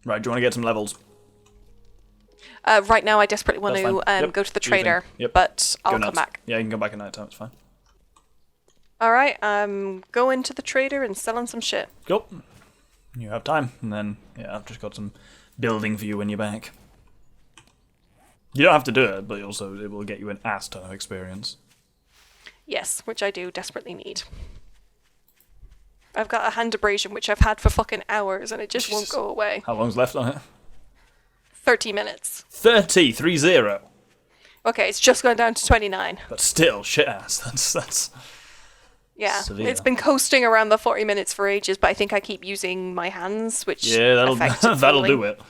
Right, do you want to get some levels? Right now, I desperately want to go to the trader, but I'll come back. Yeah, you can go back at night time, it's fine. Alright, I'm going to the trader and selling some shit. Cool. You have time, and then, yeah, I've just got some building for you when you're back. You don't have to do it, but also it will get you an ass ton of experience. Yes, which I do desperately need. I've got a hand abrasion, which I've had for fucking hours, and it just won't go away. How long's left on it? 30 minutes. 30. Okay, it's just gone down to 29. But still, shit ass. That's yeah, severe. It's been coasting around the 40 minutes for ages, but I think I keep using my hands, which that'll do it.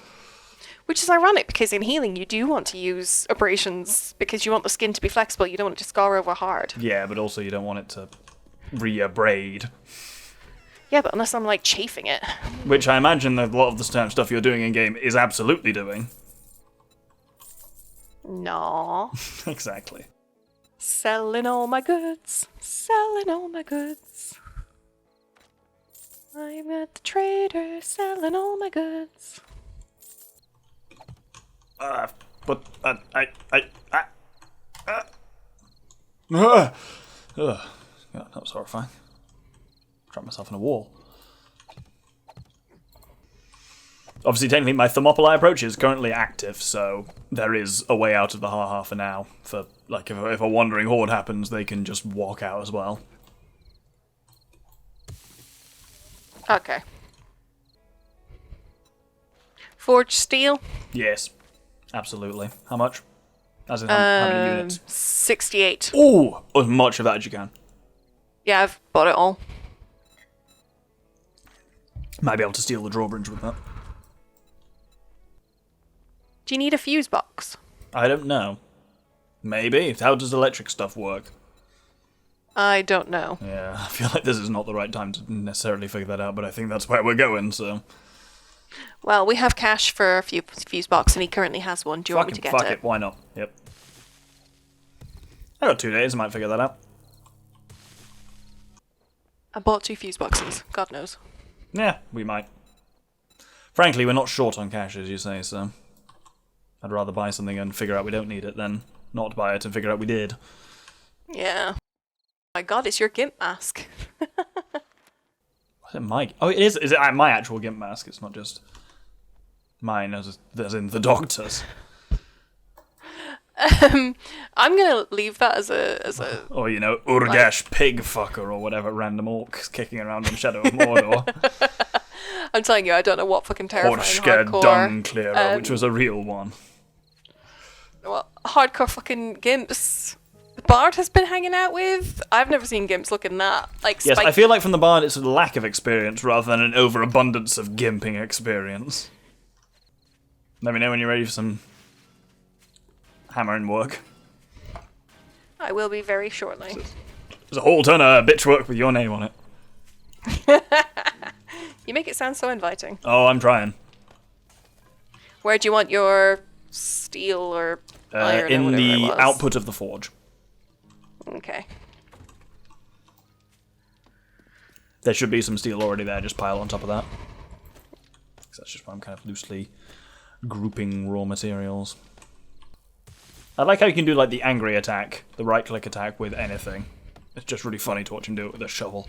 Which is ironic, because in healing you do want to use abrasions, because you want the skin to be flexible, you don't want it to scar over hard. Yeah, but also you don't want it to re-abrade. Yeah, but unless I'm, like, chafing it. Which I imagine that a lot of the stuff you're doing in-game is absolutely doing. No. Exactly. Selling all my goods. Selling all my goods. I'm at the trader selling all my goods. God, that was horrifying. Trapped myself in a wall. Obviously, technically, my Thermopylae approach is currently active, so there is a way out of the ha-ha for now. For, like, if a wandering horde happens, they can just walk out as well. Okay. Forged steel? Yes. Absolutely. How much? As in, how many units? 68. Ooh! As much of that as you can. Yeah, I've bought it all. Might be able to steal the drawbridge with that. Do you need a fuse box? I don't know. Maybe. How does electric stuff work? I don't know. Yeah, I feel like this is not the right time to necessarily figure that out, but I think that's where we're going, so... Well, we have cash for a fuse box, and he currently has one. Do you want me to get it? Fuck it, why not? Yep. I got 2 days, I might figure that out. I bought 2 fuse boxes. God knows. Yeah, we might. Frankly, we're not short on cash, as you say, so... I'd rather buy something and figure out we don't need it than not buy it and figure out we did. Yeah. My god, it's your GIMP mask. Is it my... Oh, it is. Is it my actual GIMP mask? It's not just mine, as in the doctor's. I'm gonna leave that as a... Or, you know, Urgash pig fucker or whatever random orcs kicking around in Shadow of Mordor. I'm telling you, I don't know what fucking terrifying Horshka hardcore... Dung Clearer, which was a real one. Well, hardcore fucking gimps Bard has been hanging out with. I've never seen gimps looking that like. Yes, I feel like from the Bard it's a lack of experience rather than an overabundance of gimping experience. Let me know when you're ready for some hammering work. I will be very shortly. There's a whole ton of bitch work with your name on it. You make it sound so inviting. Oh, I'm trying. Where do you want your steel or iron in or whatever the it was? output of the forge. Okay. There should be some steel already there, just pile on top of that. So that's just why I'm kind of loosely grouping raw materials. I like how you can do like the angry attack, the right click attack with anything. It's just really funny to watch him do it with a shovel.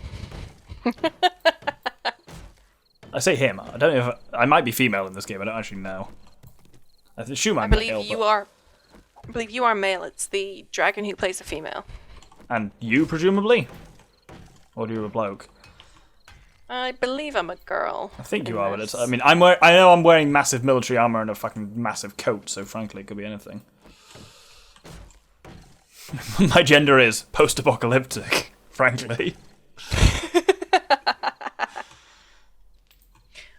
I say him, I don't know if I might be female in this game, I don't actually know. I assume I'm male, I believe you are male. It's the dragon who plays a female. And you, presumably? Or do you a bloke? I believe I'm a girl. I think you are, but it's, I mean, I know I'm wearing massive military armor and a fucking massive coat, so frankly, it could be anything. My gender is post-apocalyptic, frankly.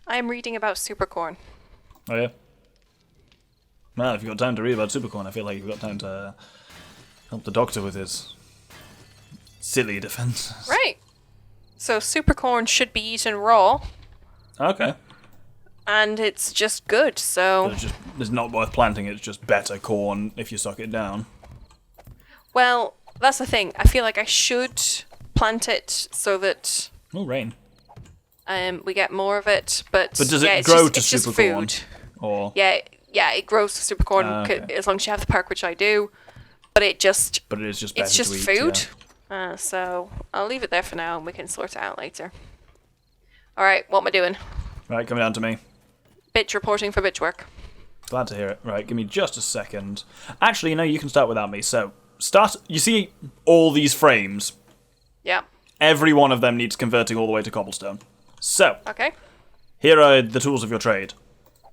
I am reading about supercorn. Oh, yeah? Well, if you've got time to read about supercorn, I feel like you've got time to help the Doctor with his silly defenses. Right. So supercorn should be eaten raw. Okay. And it's just good, so... But it's not worth planting, it's just better corn if you suck it down. Well, that's the thing. I feel like I should plant it so that... Oh, rain. We get more of it, but does yeah, it it's grow just, to it's just super food. corn? Or Yeah, it grows to super corn okay. as long as you have the perk, which I do. But it is just better just to eat, food. yeah. So I'll leave it there for now, and we can sort it out later. All right, what am I doing? Right, coming down to me. Bitch reporting for bitch work. Glad to hear it. Right, give me just a second. Actually, no, you can start without me. So, you see all these frames? Yeah. Every one of them needs converting all the way to cobblestone. So, Okay. here are the tools of your trade.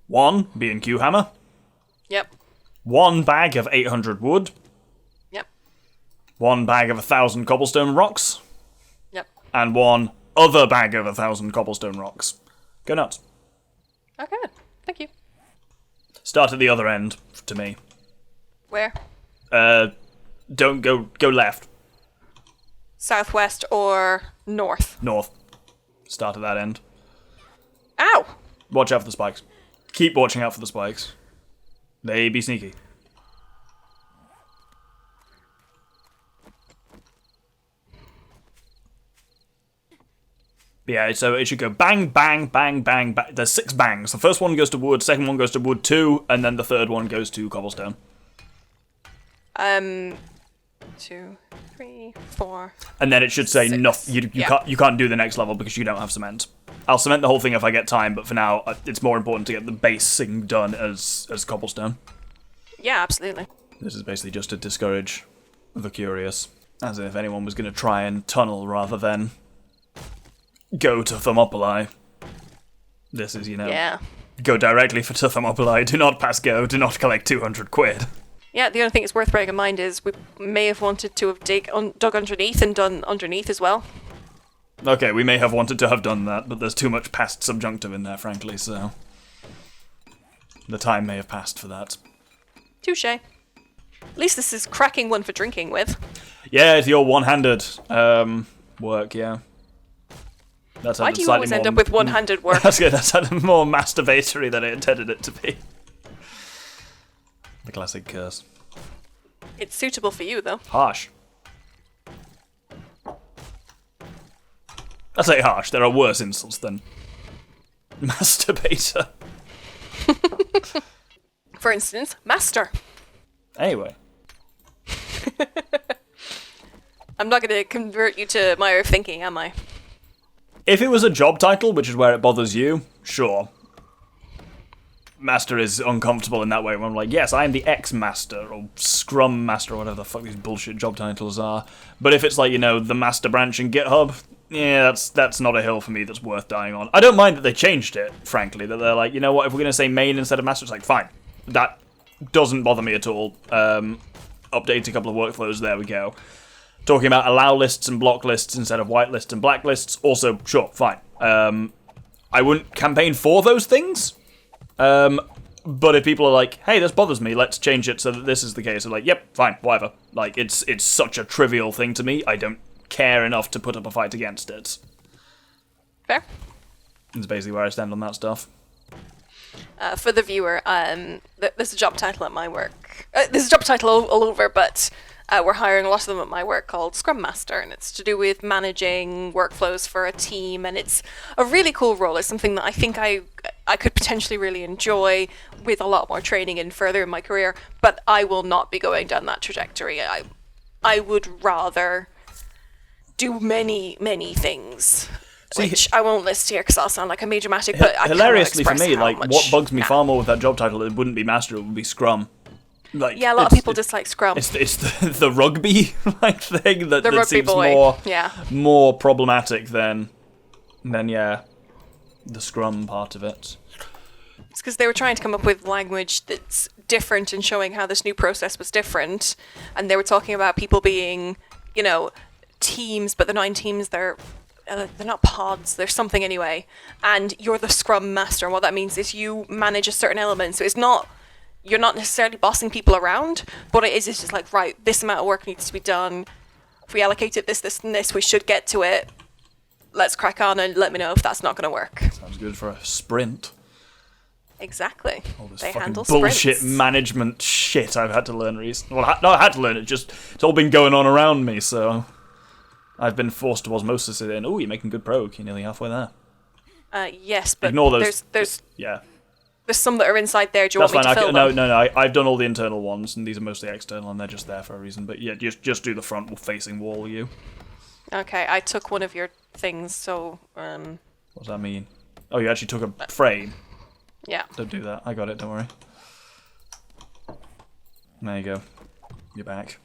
1 B&Q hammer. Yep. 1 bag of 800 wood. Yep. 1 bag of 1,000 cobblestone rocks. Yep. And 1 other bag of 1,000 cobblestone rocks. Go nuts. Okay. Thank you. Start at the other end, to me. Where? Don't go left. Southwest or north? North. Start at that end. Ow! Watch out for the spikes. Keep watching out for the spikes. They be sneaky. Yeah, so it should go bang, bang, bang, bang, bang. There's 6 bangs. The first one goes to wood, second one goes to wood 2, and then the third one goes to cobblestone. 2, 3, 4. And then it should say 6. no. You can't do the next level because you don't have cement. I'll cement the whole thing if I get time, but for now it's more important to get the basing done as cobblestone. Yeah, absolutely. This is basically just to discourage the curious, as if anyone was going to try and tunnel rather than go to Thermopylae. This is, Yeah. go directly to Thermopylae. Do not pass go. Do not collect 200 quid. Yeah, the only thing it's worth bearing in mind is we may have wanted to have dug underneath and done underneath as well. Okay, we may have wanted to have done that, but there's too much past subjunctive in there, frankly, so the time may have passed for that. Touché. At least this is cracking one for drinking with. Yeah, it's your one-handed work, yeah. That's Why do you always end up with one-handed work? That's good. That's had more masturbatory than I intended it to be. The classic curse. It's suitable for you, though. Harsh. I say harsh. There are worse insults than masturbator. For instance, master. Anyway. I'm not going to convert you to my way of thinking, am I? If it was a job title, which is where it bothers you, sure. Master is uncomfortable in that way, when I'm like, yes, I am the X-Master, or Scrum Master, or whatever the fuck these bullshit job titles are. But if it's like, the Master branch in GitHub, yeah, that's not a hill for me that's worth dying on. I don't mind that they changed it, frankly, that they're like, you know what, if we're going to say main instead of Master, it's like, fine. That doesn't bother me at all. Update a couple of workflows, there we go. Talking about allow lists and block lists instead of white lists and black lists, also, sure, fine. I wouldn't campaign for those things. But if people are like, hey, this bothers me, let's change it so that this is the case, I'm like, yep, fine, whatever. Like, it's such a trivial thing to me, I don't care enough to put up a fight against it. Fair. That's basically where I stand on that stuff. For the viewer, there's a job title at my work. There's a job title all over, but we're hiring a lot of them at my work called Scrum Master, and it's to do with managing workflows for a team, and it's a really cool role. It's something that I think I could potentially really enjoy with a lot more training and further in my career, but I will not be going down that trajectory. I would rather do many, many things. Which I won't list here because I'll sound like a major dramatic, but I hilariously for me, like what bugs me far more with that job title, it wouldn't be Master, it would be Scrum. Like, yeah, a lot of people dislike Scrum. It's the rugby like thing that seems boy. more problematic than the Scrum part of it. It's because they were trying to come up with language that's different and showing how this new process was different, and they were talking about people being, teams, but they're not in teams. They're not pods, they're something anyway, and you're the Scrum Master, and what that means is you manage a certain element, so you're not necessarily bossing people around, but it's just like, right, this amount of work needs to be done, if we allocated this, and this, we should get to it, let's crack on and let me know if that's not going to work. Sounds good for a sprint. Exactly. All this they fucking handle bullshit sprints. management shit I've had to learn recently. Well, I had to learn it, it's all been going on around me, so I've been forced to osmosis it in. Ooh, you're making good prog. You're nearly halfway there. Yes, but Ignore those. there's Yeah. some that are inside there. Do you That's want me fine. to fill them? No. I've done all the internal ones, and these are mostly external, and they're just there for a reason. But yeah, just do the front facing wall. You. Okay, I took one of your things, so What does that mean? Oh, you actually took a frame. yeah. Don't do that. I got it. Don't worry. There you go. You're back.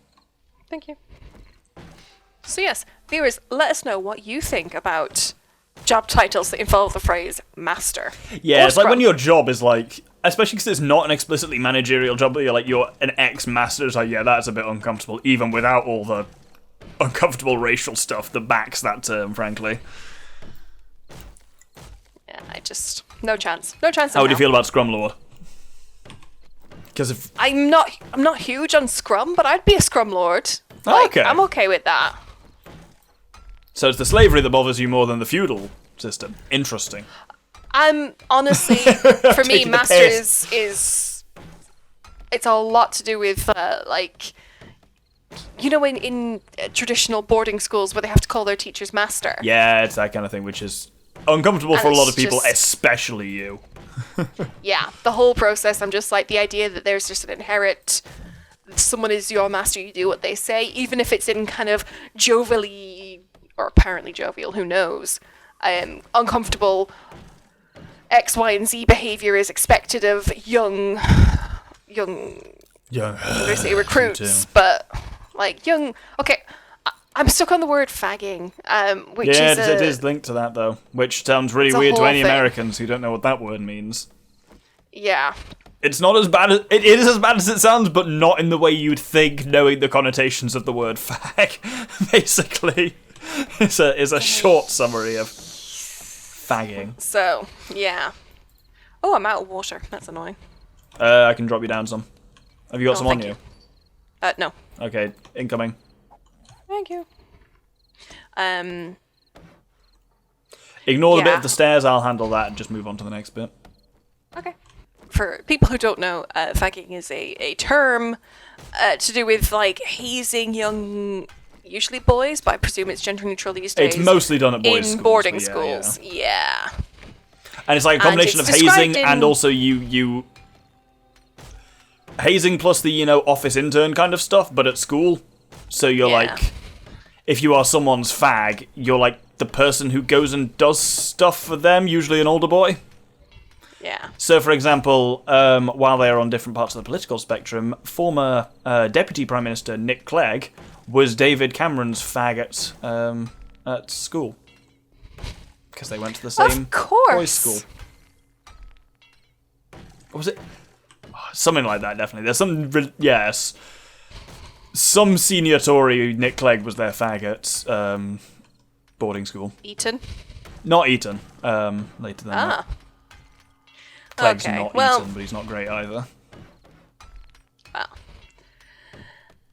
Thank you. So yes, viewers, let us know what you think about job titles that involve the phrase master. Yeah, or it's like when scrum. your job is like, especially because it's not an explicitly managerial job, but you're an ex-master. It's like, yeah, that's a bit uncomfortable, even without all the uncomfortable racial stuff that backs that term, frankly. Yeah, no chance. No chance. How would you feel about Scrum Lord? Because if I'm not huge on Scrum, but I'd be a Scrum Lord. Okay. I'm okay with that. So it's the slavery that bothers you more than the feudal system. Interesting. Honestly, for me, Taking the master piss. is it's a lot to do with like, you know, in traditional boarding schools where they have to call their teachers master. Yeah, it's that kind of thing, which is uncomfortable And for a lot it's of people, just- especially you. Yeah, the whole process. I'm just like the idea that there's just an inherent. Someone is your master. You do what they say, even if it's in kind of jovially or apparently jovial. Who knows? Uncomfortable. X, Y, and Z behavior is expected of young university recruits, but like young. Okay, I'm stuck on the word fagging, which Yeah, is it is linked to that, though, which sounds really It's a weird to whole any thing. Americans who don't know what that word means. yeah. It's not as bad as it is as bad as it sounds, but not in the way you'd think, knowing the connotations of the word fag. Basically, is a short summary of fagging. So yeah. Oh, I'm out of water. That's annoying. I can drop you down some. Have you got Oh, some on thank you? No. Okay, incoming. Thank you. Ignore the bit Yeah. of the stairs. I'll handle that and just move on to the next bit. Okay. For people who don't know, fagging is a term to do with like hazing young, usually boys, but I presume it's gender neutral these days. It's mostly done at boys' in schools, boarding but yeah, schools. Yeah. And it's like a combination of it's described hazing in- and also you hazing plus the office intern kind of stuff, but at school. So you're Yeah. like, if you are someone's fag, you're like the person who goes and does stuff for them, usually an older boy. Yeah. So, for example, while they are on different parts of the political spectrum, former Deputy Prime Minister Nick Clegg was David Cameron's fag at school. Because they went to the same Of course. boys' school. What was it? Something like that, definitely. There's some, yes. Some senior Tory, Nick Clegg, was their fag at boarding school. Eton. Not Eton, later than that. Ah. Clegg's Okay, not well- Eton, but he's not great either. Wow.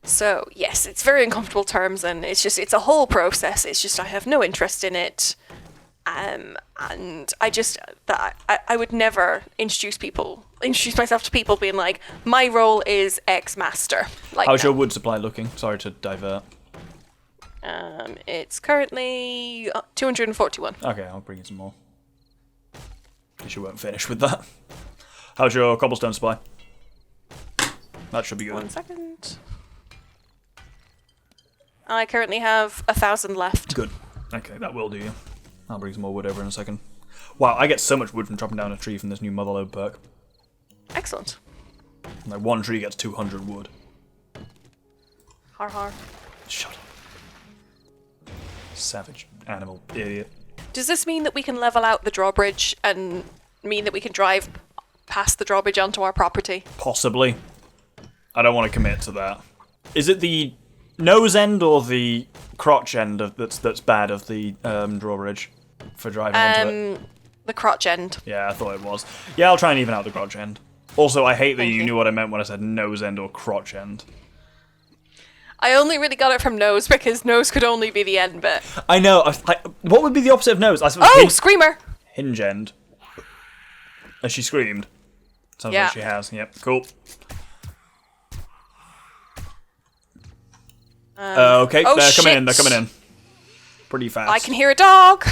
So yes, it's very uncomfortable terms, and it's a whole process. It's just I have no interest in it, and I would never introduce myself to people being like, my role is X master. Like, How's no. your wood supply looking? Sorry to divert. It's currently 241. Okay, I'll bring you some more. Guess you weren't finished with that. How's your cobblestone supply? That should be good. 1 second. I currently have 1,000 left. Good. Okay, that will do you. I'll bring some more wood over in a second. Wow, I get so much wood from chopping down a tree from this new Motherlode perk. Excellent. Like, one tree gets 200 wood. Har har. Shut up. Savage animal idiot. Does this mean that we can level out the drawbridge and mean that we can drive past the drawbridge onto our property? Possibly. I don't want to commit to that. Is it the nose end or the crotch end that's bad of the drawbridge for driving onto it? The crotch end. Yeah, I thought it was. Yeah, I'll try and even out the crotch end. Also, I hate that Thank you you. knew what I meant when I said nose end or crotch end. I only really got it from nose because nose could only be the end bit. I know. What would be the opposite of nose? I suppose Oh, screamer! hinge end. Has she screamed? Sounds Yeah. like she has. Yep, cool. Okay, oh, they're coming shit. in. They're coming in. Pretty fast. I can hear a dog.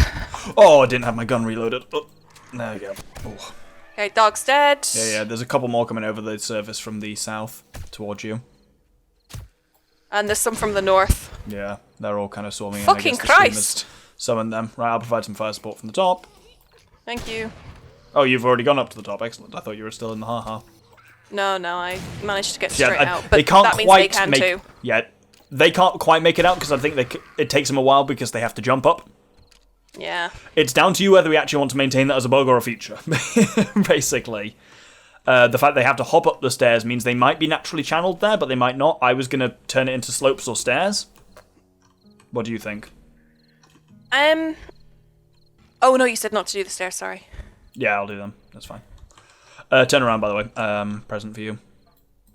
Oh, I didn't have my gun reloaded. Oh. There we go. Oh. Okay, dog's dead. Yeah, there's a couple more coming over the surface from the south towards you. And there's some from the north. Yeah, they're all kind of swarming in. Fucking Christ! Summon them. Right, I'll provide some fire support from the top. Thank you. Oh, you've already gone up to the top. Excellent. I thought you were still in the ha-ha. No, I managed to get straight out. But they can't that means quite they can make, too. Yeah, they can't quite make it out because I think it takes them a while because they have to jump up. Yeah. It's down to you whether we actually want to maintain that as a bug or a feature, basically. The fact they have to hop up the stairs means they might be naturally channeled there, but they might not. I was going to turn it into slopes or stairs. What do you think? Oh, no, you said not to do the stairs, sorry. Yeah, I'll do them. That's fine. Turn around, by the way. Present for you.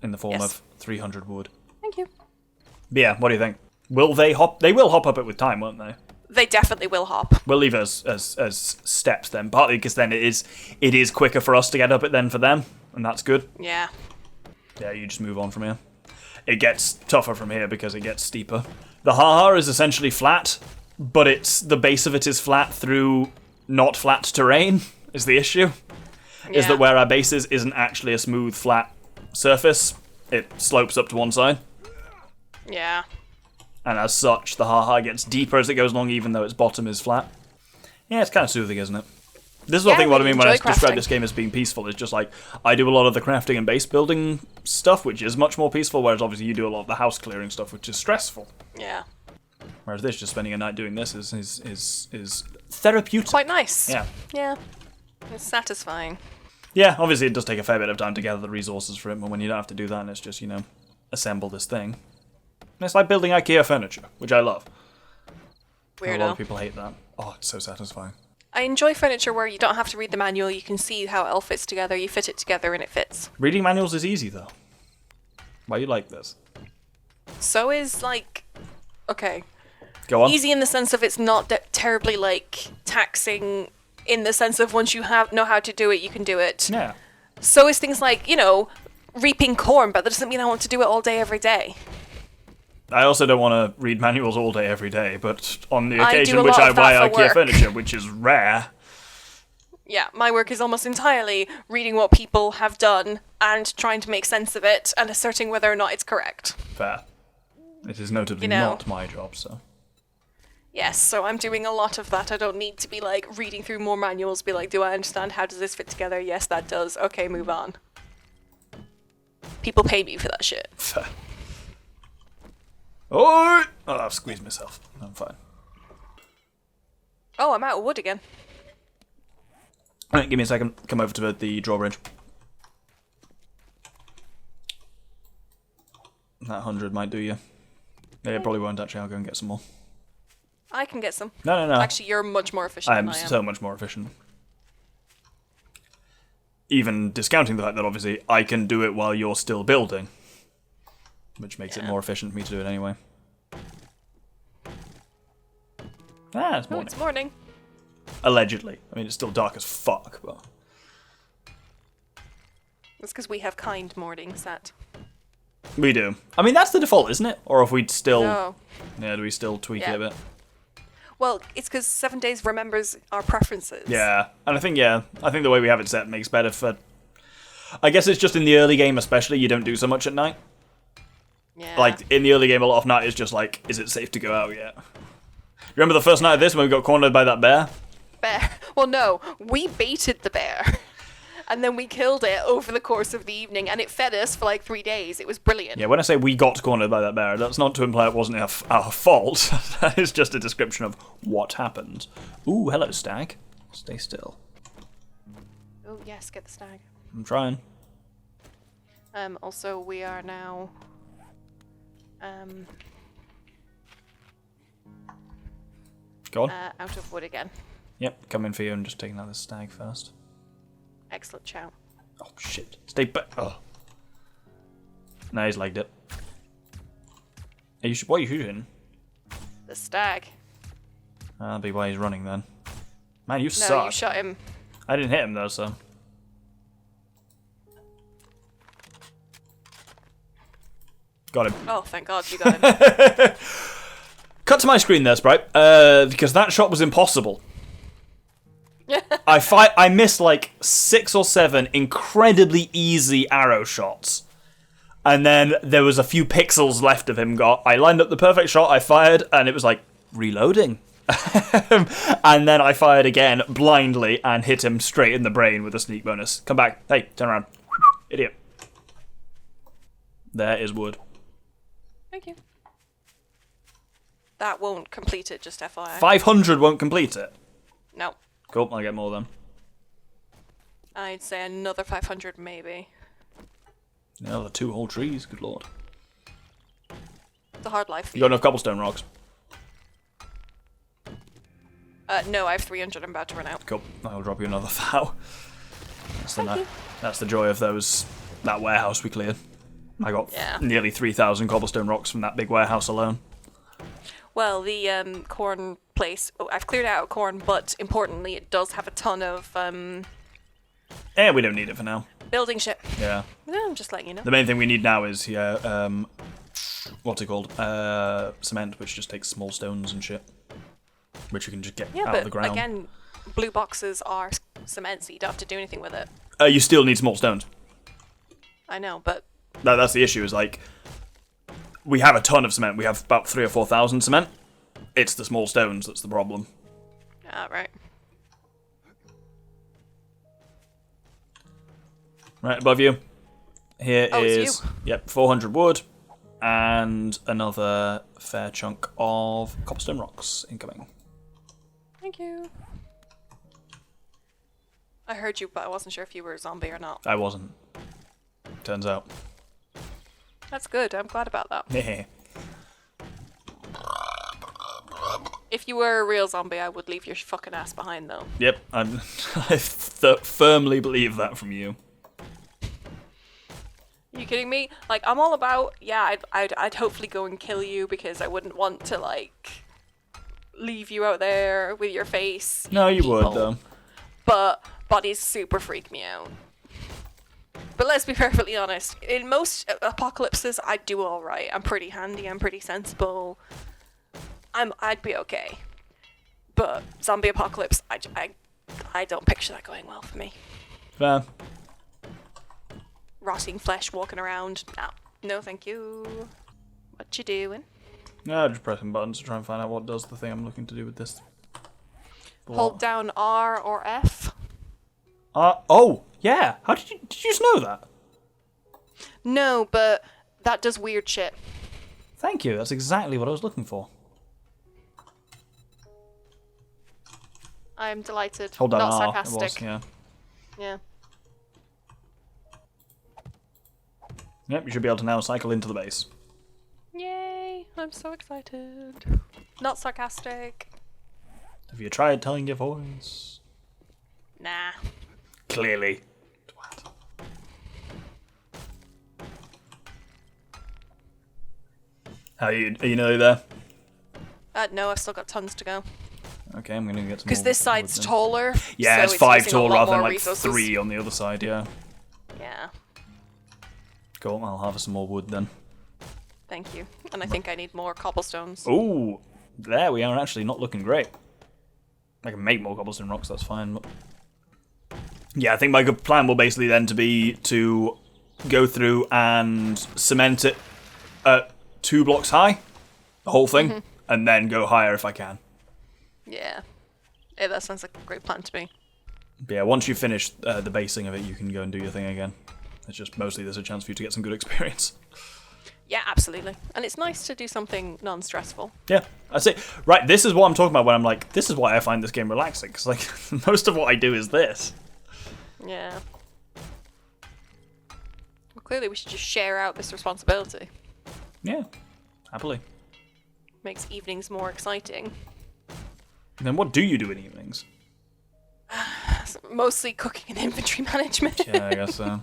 In the form of 300 wood. Thank you. But yeah, what do you think? Will they hop? They will hop up it with time, won't they? They definitely will hop. We'll leave it as steps then, partly because then it is quicker for us to get up it than for them, and that's good. Yeah. Yeah, you just move on from here. It gets tougher from here because it gets steeper. The ha-ha is essentially flat, but the base of it is flat through not flat terrain, is the issue. Yeah. Is that where our base isn't actually a smooth, flat surface. It slopes up to one side. Yeah. And as such, the ha-ha gets deeper as it goes along, even though its bottom is flat. Yeah, it's kind of soothing, isn't it? This is what I mean when I describe this game as being peaceful. It's just like, I do a lot of the crafting and base building stuff, which is much more peaceful, whereas obviously you do a lot of the house clearing stuff, which is stressful. Yeah. Whereas this, just spending a night doing this is therapeutic. Quite nice. Yeah. Yeah. It's satisfying. Yeah, obviously it does take a fair bit of time to gather the resources for it, but when you don't have to do that and it's just, assemble this thing. And it's like building IKEA furniture, which I love. Weirdo. A lot of people hate that. Oh, it's so satisfying. I enjoy furniture where you don't have to read the manual, you can see how it all fits together, you fit it together and it fits. Reading manuals is easy, though. Why you like this? So is, okay. Go on. Easy in the sense of it's not terribly, taxing in the sense of once you know how to do it, you can do it. Yeah. So is things like, reaping corn, but that doesn't mean I want to do it all day, every day. I also don't want to read manuals all day, every day, but on the occasion I which I buy IKEA work. furniture, which is rare. Yeah, my work is almost entirely reading what people have done and trying to make sense of it and asserting whether or not it's correct. Fair. It is notably not my job, so. Yes, so I'm doing a lot of that. I don't need to be reading through more manuals, be like, do I understand? How does this fit together? Yes, that does. Okay, move on. People pay me for that shit. Fair. Oh, I've squeezed myself. I'm fine. Oh, I'm out of wood again. Alright, give me a second. Come over to the drawbridge. That 100 might do you. Yeah, it probably won't actually. I'll go and get some more. I can get some. No. Actually, you're much more efficient I am than I am. so much more efficient. Even discounting the fact that obviously I can do it while you're still building. Which makes it more efficient for me to do it anyway. It's morning. Oh, it's morning. Allegedly. I mean, it's still dark as fuck, but... That's because we have kind morning set. We do. I mean, that's the default, isn't it? Or if we'd still... No. Yeah, do we still tweak it a bit? Well, it's because 7 Days remembers our preferences. Yeah. And I think the way we have it set makes better for... I guess it's just in the early game especially, you don't do so much at night. Yeah. In the early game, a lot of night is just is it safe to go out yet? Remember the first night of this when we got cornered by that bear? Bear. Well, no. We baited the bear. And then we killed it over the course of the evening, and it fed us for 3 days. It was brilliant. Yeah, when I say we got cornered by that bear, that's not to imply it wasn't our fault. That is just a description of what happened. Ooh, hello, stag. Stay still. Oh, yes, get the stag. I'm trying. Also, we are now... Go on. out of wood again. Yep, coming for you and just taking out the stag first. Excellent shout. Oh, shit. Stay back. Oh. No, he's legged it. What are you shooting? The stag. That'll be why he's running then. Man, you No, suck. you shot him. I didn't hit him though, so. Got him. Oh, thank God you got him. Cut to my screen there, Sprite, because that shot was impossible. I missed like 6 or 7 incredibly easy arrow shots. And then there was a few pixels left of him. I lined up the perfect shot, I fired, and it was like, reloading. And then I fired again, blindly, and hit him straight in the brain with a sneak bonus. Come back. Hey, turn around. Idiot. There is wood. Thank you. That won't complete it, just FYI. 500 won't complete it. No. Cool, I'll get more then. I'd say another 500 maybe. Yeah, the 2 whole trees, good lord. It's a hard life. You got enough cobblestone rocks? No, I have 300. I'm about to run out. Cool, I'll drop you another 1,000. That's the joy of that warehouse we cleared. I got nearly 3,000 cobblestone rocks from that big warehouse alone. Well, the corn place, I've cleared out corn, but importantly, it does have a ton of Yeah, we don't need it for now. building shit. Yeah. No, I'm just letting you know. The main thing we need now is, what's it called? Cement, which just takes small stones and shit. Which you can just get out of the ground. Again, blue boxes are cement, so you don't have to do anything with it. You still need small stones. I know, but... That's the issue, is like... We have a ton of cement. We have about 3,000 or 4,000 cement. It's the small stones that's the problem. Ah, right. Right above you. Here is... It's you. Yep, 400 wood. And another fair chunk of cobblestone rocks incoming. Thank you. I heard you, but I wasn't sure if you were a zombie or not. I wasn't. Turns out. That's good. I'm glad about that. Yeah. If you were a real zombie, I would leave your fucking ass behind, though. Yep, I firmly believe that from you. Are you kidding me? Like, I'm all about, I'd hopefully go and kill you because I wouldn't want to, like, leave you out there with your face. No, you people. would, though. But bodies super freak me out. But let's be perfectly honest. In most apocalypses, I do all right. I'm pretty handy. I'm pretty sensible. I'd be okay. But zombie apocalypse, I don't picture that going well for me. Fair. Rotting flesh walking around. No, thank you. What you doing? No, just pressing buttons to try and find out what does the thing I'm looking to do with this. Hold down R or F. Oh, yeah. How did you just know that? No, but that does weird shit. Thank you. That's exactly what I was looking for. I'm delighted. Hold down Not R. sarcastic. It was, yeah. Yeah. Yep, you should be able to now cycle into the base. Yay! I'm so excited. Not sarcastic. Have you tried telling your voice? Nah. Clearly. Twat. Are you nearly there? No, I've still got tons to go. Okay, I'm gonna get some. Because this side's taller. Yeah, so it's 5 using a tall lot rather than more like resources. 3 on the other side. Yeah. Yeah. Cool. I'll harvest some more wood then. Thank you. And I think I need more cobblestones. Ooh, there we are. Actually, not looking great. I can make more cobblestone rocks. That's fine. But... yeah, I think my good plan will basically then be to go through and cement it at 2 blocks high, the whole thing, and then go higher if I can. Yeah. Yeah, that sounds like a great plan to me. But yeah, once you finish the basing of it, you can go and do your thing again. It's just mostly there's a chance for you to get some good experience. Yeah, absolutely. And it's nice to do something non-stressful. Yeah, I say, right, this is what I'm talking about when I'm like, this is why I find this game relaxing, because like, most of what I do is this. Yeah. Well, clearly we should just share out this responsibility. Yeah, happily. Makes evenings more exciting. And then what do you do in evenings? Mostly cooking and inventory management. Yeah, I guess so.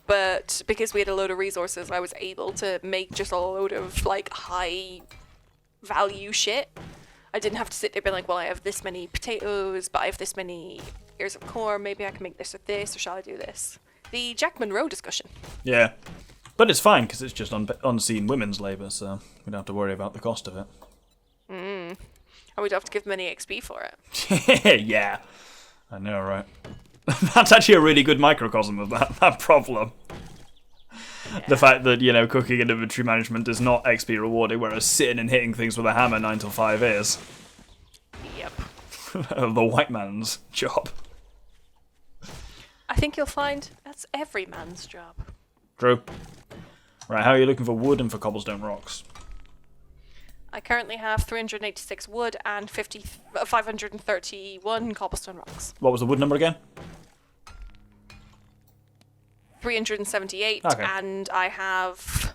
But because we had a load of resources, I was able to make just a load of, like, high value shit. I didn't have to sit there being like, well, I have this many potatoes, but I have this many ears of corn. Maybe I can make this with this, or shall I do this? The Jack Monroe discussion. Yeah. But it's fine, because it's just unseen women's labour, so we don't have to worry about the cost of it. And we don't have to give them any XP for it. Yeah. I know, right? That's actually a really good microcosm of that problem. Yeah. The fact that, cooking and inventory management is not XP rewarding, whereas sitting and hitting things with a hammer 9 till 5 is. Yep. The white man's job. I think you'll find that's every man's job. True. Right, how are you looking for wood and for cobblestone rocks? I currently have 386 wood and 531 cobblestone rocks. What was the wood number again? 378, okay. And I have...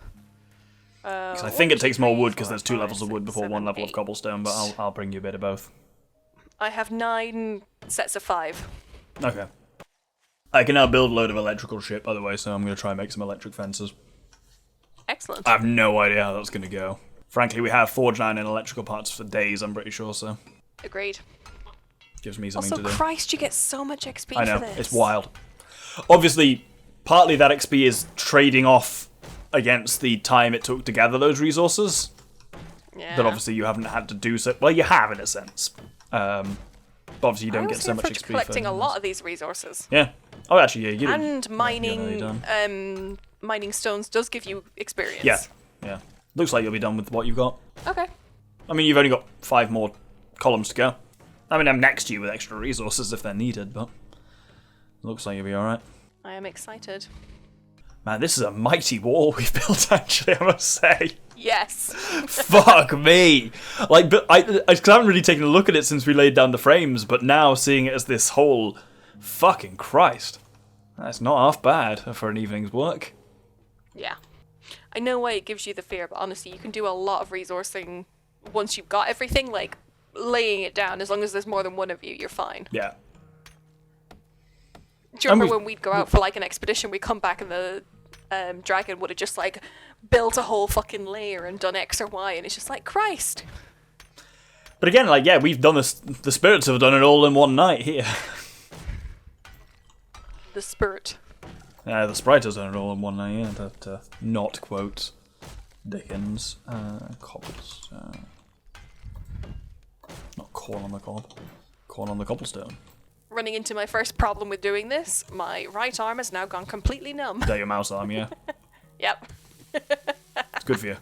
Because I think it takes more wood because there's 2 levels of wood before 1 level of cobblestone, but I'll bring you a bit of both. I have 9 sets of 5. Okay. I can now build a load of electrical shit, by the way, so I'm going to try and make some electric fences. Excellent. I have no idea how that's going to go. Frankly, we have forged iron and electrical parts for days, I'm pretty sure, so... Agreed. Gives me something also, to do. Christ, you get so much XP I know, for this. it's wild. Obviously, partly that XP is trading off against the time it took to gather those resources. Yeah. But obviously you haven't had to do so... Well, you have, in a sense. But obviously you don't get so much XP for collecting a lot of these resources. Yeah. Oh, actually, yeah, you do. And mining stones does give you experience. Yeah, yeah. Looks like you'll be done with what you've got. Okay. I mean, you've only got 5 more columns to go. I mean, I'm next to you with extra resources if they're needed, but looks like you'll be alright. I am excited. Man, this is a mighty wall we've built, actually, I must say. Yes. Fuck me. Like, but I haven't really taken a look at it since we laid down the frames, but now seeing it as this whole... Fucking Christ. That's not half bad for an evening's work. Yeah. I know why it gives you the fear, but honestly, you can do a lot of resourcing once you've got everything, like, laying it down. As long as there's more than one of you, you're fine. Yeah. Do you remember when we'd go out for, like, an expedition, we'd come back and the dragon would have just, like, built a whole fucking layer and done X or Y, and it's just like, Christ. But again, like, yeah, we've done this, the spirits have done it all in one night here. The spirit. The sprite has done it all in one night, yeah, to not quote Dickens. Cobblestone. Not corn on the cob. Corn on the cobblestone. Running into my first problem with doing this, my right arm has now gone completely numb. Is that your mouse arm, yeah? Yep. It's good for you.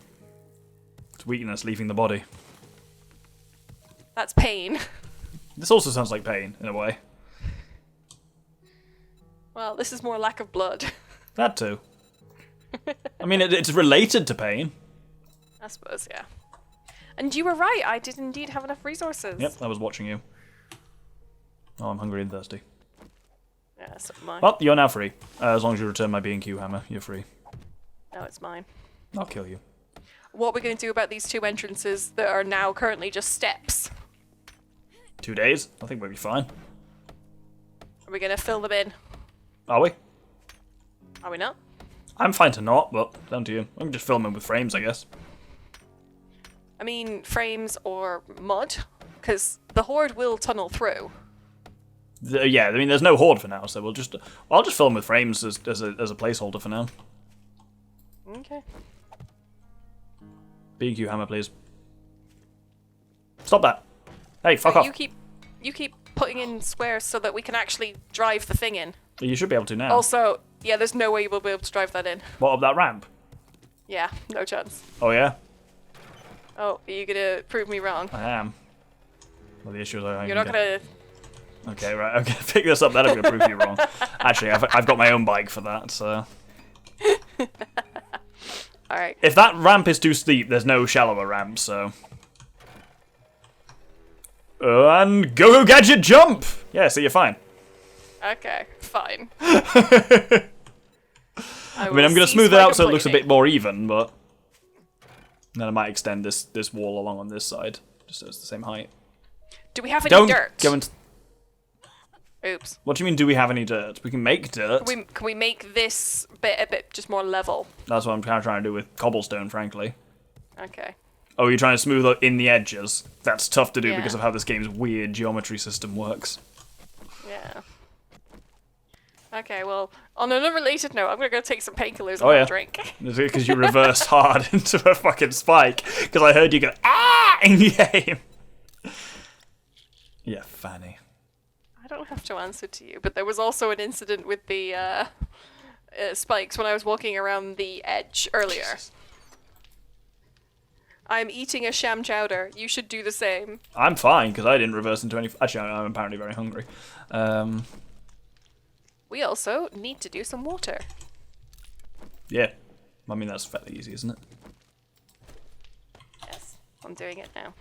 It's weakness leaving the body. That's pain. This also sounds like pain, in a way. Well, this is more lack of blood. That too. I mean, it's related to pain. I suppose, yeah. And you were right, I did indeed have enough resources. Yep, I was watching you. Oh, I'm hungry and thirsty. Yeah, so am I. Well, you're now free. As long as you return my B&Q hammer, you're free. No, it's mine. I'll kill you. What are we going to do about these 2 entrances that are now currently just steps? 2 days? I think we'll be fine. Are we going to fill them in? Are we? Are we not? I'm fine to not, but down to you. I can just fill them in with frames, I guess. I mean, frames or mud? Because the horde will tunnel through. Yeah, I mean, there's no horde for now, so I'll just fill them with frames as a placeholder for now. Okay. B&Q hammer, please. Stop that. Hey, fuck off. You keep putting in squares so that we can actually drive the thing in. You should be able to now. Also, yeah, there's no way you will be able to drive that in. What, up that ramp? Yeah, no chance. Oh, yeah? Oh, are you gonna prove me wrong? I am. Well, the issue is You're not gonna... Okay, right, I'm gonna pick this up, then I'm gonna prove you wrong. Actually, I've got my own bike for that, so... Alright. If that ramp is too steep, there's no shallower ramp, so... And go gadget jump! Yeah, so you're fine. Okay, fine. I mean, I'm gonna smooth it out so it looks a bit more even, but... Then I might extend this wall along on this side, just so it's the same height. Do we have any Don't dirt? go into... Oops. What do you mean, do we have any dirt? We can make dirt. Can we make this bit a bit just more level? That's what I'm kind of trying to do with cobblestone, frankly. Okay. Oh, you're trying to smooth out in the edges? That's tough to do Yeah. because of how this game's weird geometry system works. Yeah. Okay, well, on an unrelated note, I'm gonna go take some painkillers and Oh, have yeah. a drink. Because you reversed hard into a fucking spike. Because I heard you go, ah, in game. Yeah, Fanny. I don't have to answer to you, but there was also an incident with the spikes when I was walking around the edge earlier. Jesus. I'm eating a sham chowder. You should do the same. I'm fine, because I didn't reverse into any... Actually, I'm apparently very hungry. We also need to do some water. Yeah. I mean, that's fairly easy, isn't it? Yes, I'm doing it now.